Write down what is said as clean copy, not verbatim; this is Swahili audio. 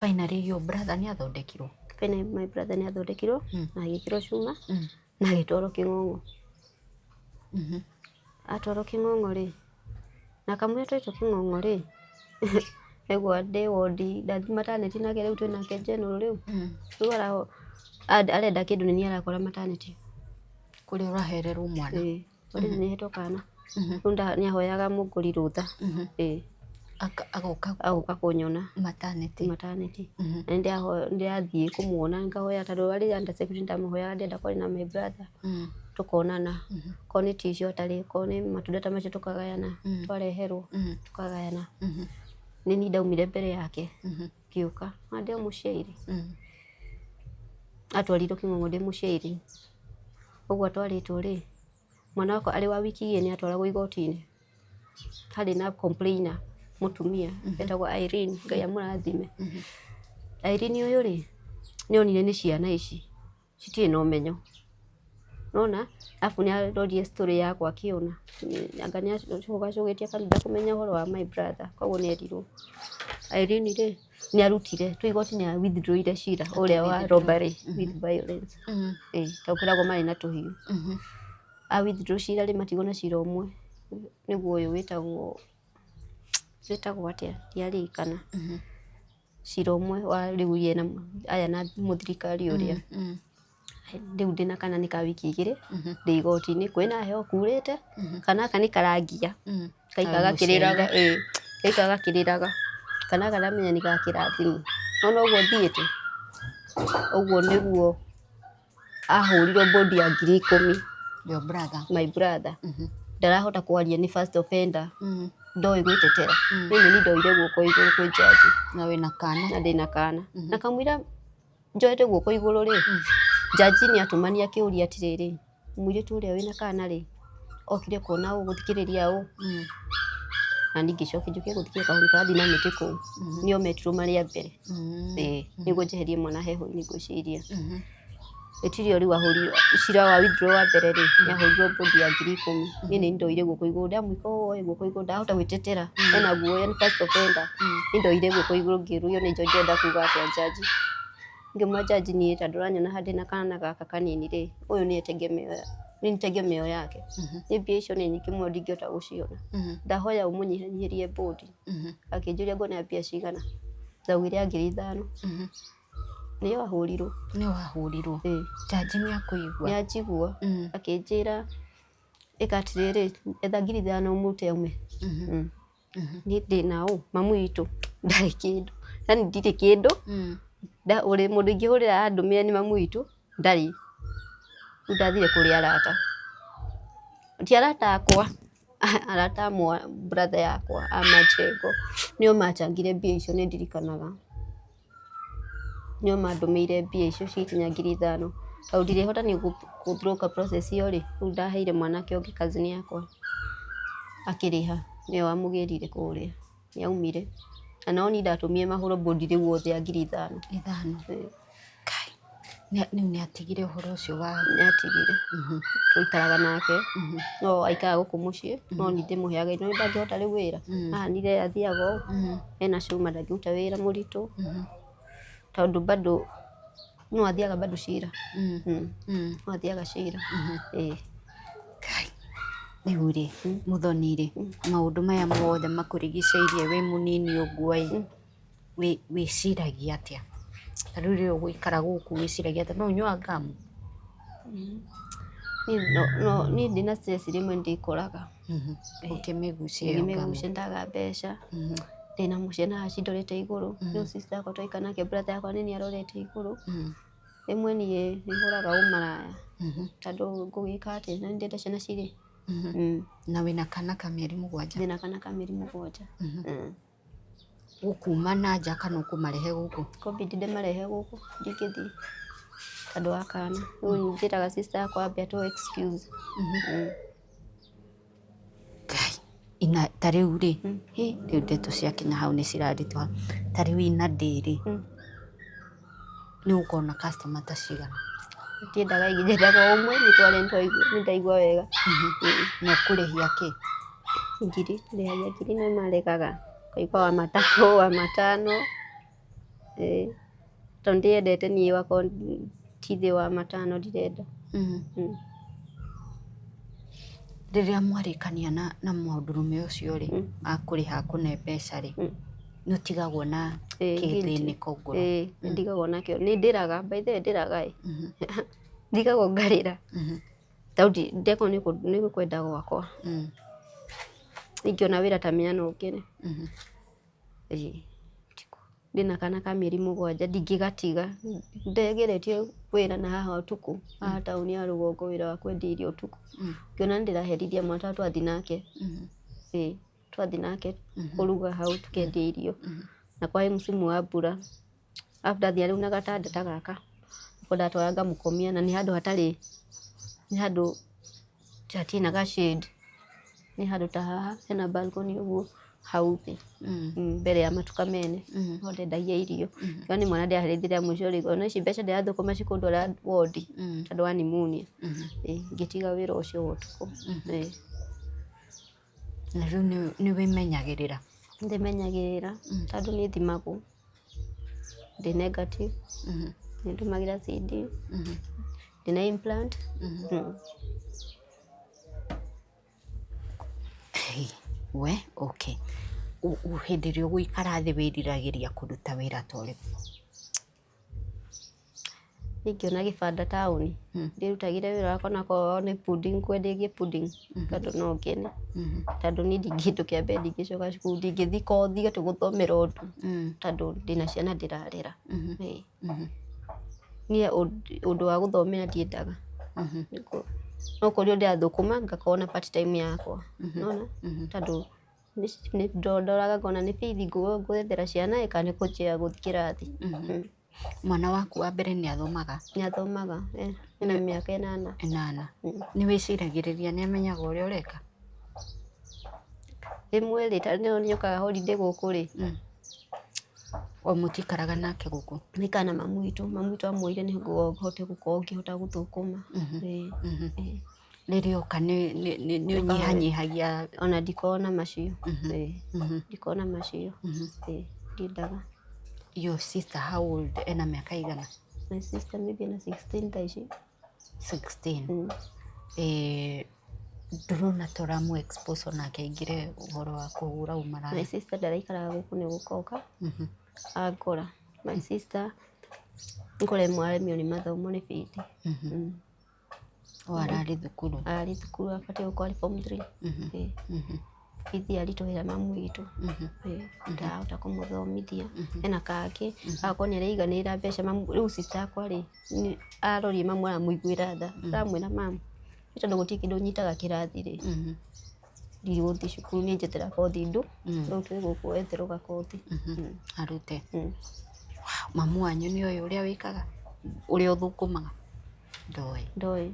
Finally your brother nĩ athondekirwo? Finally my brother nĩ athondekirwo na agĩkĩrwo cuma na agĩtwarwo Kĩng'ong'o. Atwarwo Kĩng'ong'o rĩ, na kamũira twaitwo Kĩng'ong'o rĩ egwa ndĩ wodi ndathi maternity nake rĩu twĩnake general rĩu rĩu arenda kĩndũ nĩ niĩ arakora maternity kũrĩa ũrahererwo mwana. Kũrĩa nĩ hetwo kana rĩu nĩ ahoyaga mũgũri rũtha agoka kũnyona maternity. Ndĩrathiĩ kũmuona ngahoya tondũ arĩ under security ndamũhoyaga ndĩenda kwarĩ na my brother tukonana ko nĩ ticio atarĩ ko nĩ matunda ta macio tukagayana twareherwo tukagayana nĩ niĩ ndaumire mbere yake ngĩũka na ndĩ mũciari atwarirwo Kĩng'ong'o ndĩ mũciari ũguo atwarĩtwo rĩ mwana wakwa arĩ wa wiki igĩrĩ nĩ atwaragwo igoti-inĩ harĩ na complainer mũtumia etagwo Irene Ngai amũrathime. Irene ũyũ rĩ nĩ onire nĩ ciana ici citirĩ na ũmenyo nona afu nĩ arorire story yakwa akĩona anga nĩ acũgacũgĩtie kanitha kũmenya ũhoro wa my brother koguo nĩ erirwo. Irene rĩ nĩ arutire twĩ igoti nĩ withdrawire cira ũrĩa wa robbery with violence taũkĩragwo marĩ na tũhiũ a withdraw cira rĩ matigwo na cira ũmwe nĩguo ũyũ wĩtagwo atĩa ndiarĩkana cira ũmwe wa rĩu yena aya na mũthirikari ũrĩa rĩu ndĩna kana nĩ ka wiki igĩrĩ ndĩ igoti-inĩ kwĩna heho kurĩte kana nĩ karangia gaikaga kĩrĩraga kana karamenya nĩ gakĩrathimũ nona ũguo thiĩte ũguo nĩguo ahũrirwo bodi ya 10,000. Your brother? My brother ndarahota kwaria nĩ first offender ndoĩ gwĩtetera mimi nĩ ndoire guoko igũrũ kwĩ judge na wĩna kana na ndĩna kana na kamũira njoete guoko igũrũ rĩ judge nĩ atũmania kĩũria atĩrĩrĩ mũirĩtu ũrĩa wĩna kana rĩ okire kuona ũ gũthikĩrĩria ũ na ningĩ coke njũke gũthikĩrĩria kahũri karathi na mĩtĩ kũu nĩo metirwo marĩa mbere nĩguo njeherie mwana heho-inĩ ngwĩciria etirio rĩu ahũrirwo cira wa withdraw wa mbere rĩ nĩ ahũrirwo bodi ya 10,000 niĩ nĩ ndoire guoko igũrũ ndamũika woe guoko igũrũ ndahota gwĩtetera ena guoya nĩ first offender nĩ ndoire guoko igũrũ ngĩrũrio nĩ judge enda kuga atĩa judge ngĩmwa judge niĩ ta ndũranyona handĩ na kana gaka kanini rĩ ũyũ nĩ tegemeo yake nĩ mbia icio nĩ nyingĩ mũno ndingĩhota gũciona ndahoya ũmũnyihanyihĩrie bodi akĩnjũria ngona mbia cigana ndaugire 5,000 nĩyo ahũrirwo. Nĩ wahũrirwo? Judge nĩ akũigua? Nĩ anjigua akĩnjĩra ĩka atĩrĩrĩ etha 5,000 ũmũte ume niĩ ndĩna ũ mamu witũ ndarĩ kĩndũ yani ndirĩ kĩndũ ũrĩ mũndũ ingĩhũrĩra andũmĩre nĩ mamu witũ ndarĩ rĩu ndathire kũrĩ arata ti arata akwa arata brother yakwa a Majengo nĩo macangire mbia icio nĩ ndirikanaga nĩo mandũmĩire mbia icio cikinya 5,000 tondũ ndirĩhota nĩ gũthroka process iyo rĩ rĩu ndaheire mwanake ũngĩ cousin yakwa akĩrĩha nĩyo wamũgĩrire kũrĩa nĩ aumire na no niĩ ndatũmire mahũrwo bodi rĩu othe ya 5,000. Rĩu nĩ atigire ũhoro ũcio wa nĩ atigire tũikaraga nake no aikaraga gũkũ mũciĩ no niĩ ndĩmũheaga indo ndangĩhota rĩu wĩra ahanire athiaga ũũ ena cuma ndangĩruta wĩra mũritũ tondũ bado no athiaga bado cira no athiaga cira rĩu rĩ Muthoni rĩ maũndũ maya mothe makũrigicĩirie wĩ mũnini ũguo wĩciragia atĩa rĩu rĩrĩa ũgũikara gũkũ wĩciragia atĩa no ũnyuaga ngamu? Niĩ ndĩna stress rĩmwe ndĩkoraga ũkĩmĩgucia ndaga mbeca ndĩna mũciĩ na cindorete igũrũ rĩu sister yakwa twaika nake brother yakwa nĩ arorete igũrũ rĩmwe niĩ nĩhũraga ũmaraya tondũ ngũgĩka atĩa na ndĩrenda ciana cirĩ na wĩna kana ka mĩeri 7? Ndĩna kana ka mĩeri 7 gũkuma na nja kana ũkũmarehe gũkũ? COVID ndĩmarehe gũkũ ndingĩthiĩ tondũ wa kana rĩu njĩraga sister yakwa ambe atũ excuse ina ta rĩu rĩ rĩu ndeto ciakinya hau nĩ ciraritũha ta rĩu ina ndĩrĩ nĩ ũkorwo na customer ta cigana? ndiendaga nyendaga ũmwe nĩ ndaigua wega na kũrĩhia kĩ? ngiri ndĩhagia ngiri no maregaga kaigua wa matatũ wa matano tondũ ndiendete niĩ wakwa tithĩ wa matano ndirenda. Rĩrĩa mwarĩkania na mũndũrũme ũcio rĩ akũrĩha akũne mbeca rĩ nĩ ũtigagwo na kĩthĩnĩko ngoro? Ndigagwo nakĩo, nĩ ndĩraga by the way ndĩraga ndigagwo ngarĩra tondũ ndekwo nĩ kwenda gwakwa ingĩona wĩra ta mĩena ũngĩ ndĩna kana ka mĩeri 7 ndingĩgatiga, ndegeretie wĩra na haha ũtukũ haha taũni ya rũgongo wĩra wa kwendia irio ũtukũ ngĩona ndĩraherithia mwana twathi nake twathi nake kũruga hau tukendia irio na kwa msimu wa mbura after thia rĩu na gatanda ta gaka ndatwara ngamũkomia na nĩ handũ hatarĩ, nĩ handũ hatirĩ na ga shade, nĩ handũ ta haha hena balcony ũguo hau thĩ mbere ya matuka mene ho ndendagia irio nĩ mwana ndĩraherithĩria mũico rĩ ona ici mbeca ndĩrathũkũma cikũndwara wondi tondũ wa pneumonia ngĩtiga wĩra ũcio wa ũtukũ. Na rĩu nĩ wĩmenyagĩrĩra? Ndĩmenyagĩrĩra tondũ nĩ thimagwo ndĩ negative, nĩ ndũmagĩra CD, ndĩna implant. We okay, hĩndĩ ĩrĩa ũgũikara thĩ wĩriragĩria kũruta wĩra ta ũrĩkũ? Ingĩona gĩbanda taũni ndĩrutagĩre wĩra wakwa nakorwo nĩ pudding kwendagia pudding tondũ no ngene tondũ niĩ ndingĩhĩtũkia mbere ndingĩcoka cukuru ndingĩthi kothi atĩ gũthomera ũndũ tondũ ndĩna ciana ndĩrarera. Niĩ ũndũ wa gũthomera ndiendaga, no kũrĩ ũndũ ndĩrathũkũma ngakorwo na part time yakwa nona tondũ nĩ ndoraga ngona nĩ bithi ngwethera ciana ĩka nĩ kũnjia gũthi kĩrathi. Mwana waku wa mbere nĩ athomaga? Nĩ athomaga ena mĩaka 8. Nĩ wĩciragĩrĩria nĩ amenyaga ũrĩa ũreka? Rĩmwe rĩ ta rĩu nĩokaga holiday gũkũ rĩ o mũtikaraga nake gũkũ? Nĩ kana mamu witũ amwĩire nĩguo hote gũkorwo ngĩhota gũthũkũma. Rĩrĩa oka nĩ ũnyihanyihagia? Ona ndikoragwo na macio, ndikoragwo na macio, ndiendaga. Your sister how old? Ena mĩaka igana? My sister maybe ena 16 thaa ici. 16. Ndũrona tũramũ expose onake aingĩre ũhoro wa kũhũra umaraya? My sister ndaraikaraga gũkũ nĩ gũkoka akora. My sister nkore mwaremio nĩ mathomo nĩ bithi. Ararĩ thukuru? Ararĩ thukuru abatiĩ gũkorwo arĩ form 3. Bithi aritũhĩra mamu witũ ndarahota kũmũthomithia ena kangĩ agakorwo nĩ araiganĩra mbeca. Rĩu sister yakwa rĩ arorie mamu aramũiguĩra tha aramwĩra mamu tondũ gũtirĩ kĩndũ nyitaga kĩrathi rĩ ndigũthiĩ cukuru nĩ njetera kothi ndũ rĩu twĩ gũkũ etherwo gakothi arute. Mamu wanyu nĩ oĩ ũrĩa wĩkaga, ũrĩa ũthũkũmaga? Ndoĩ.